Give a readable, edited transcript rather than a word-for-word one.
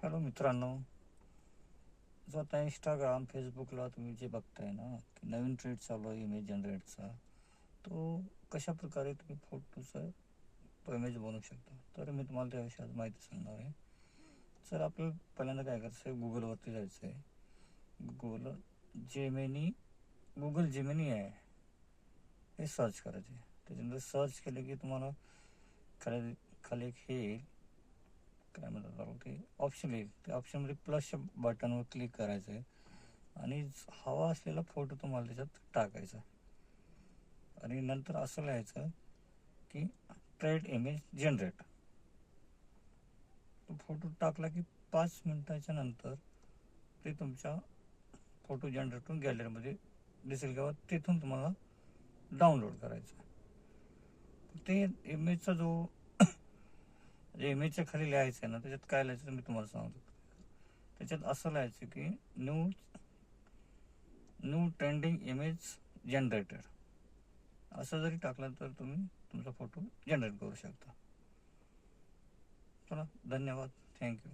Hello मित्रांनो, जो आता इंस्टाग्राम फेसबुकला तुम्ही जे बघताय ना की नवीन ट्रेंड चालू आहे इमेज जनरेटचा, तो कशा प्रकारे तुम्ही फोटोचं इमेज बनवू शकता. तर मी तुम्हाला त्याविषयी आज माहिती सांगणार आहे. तर आपल्याला पहिल्यांदा काय करायचं आहे, गुगलवरती जायचं आहे. जेमिनी गुगल जेमिनी आहे हे सर्च करायचे. त्याच्यानंतर सर्च केले की तुम्हाला खाली खाली एक हे येईल, काय म्हणतात त्याला, ते ऑप्शन येईल. त्या ऑप्शनमध्ये प्लसच्या बटनवर क्लिक करायचं आहे आणि हवा असलेला फोटो तुम्हाला त्याच्यात टाकायचा. आणि नंतर असं लिहायचं की ट्रेड इमेज जनरेट. तो फोटो टाकला की 5 मिनिटाच्या नंतर ते तुमच्या फोटो जनरेट होऊन गॅलरीमध्ये दिसेल किंवा तिथून तुम्हाला डाउनलोड करायचं. ते इमेजचा जो इमेजच्या खाली लिहायचं आहे ना, त्याच्यात काय लिहायचं मी तुम्हाला सांगतो. त्याच्यात असं लिहायचं की न्यू ट्रेंडिंग इमेज जनरेटेड. असं जरी टाकलं तर तुम्ही तुमचा फोटो जनरेट करू शकता. चला, धन्यवाद, थँक्यू.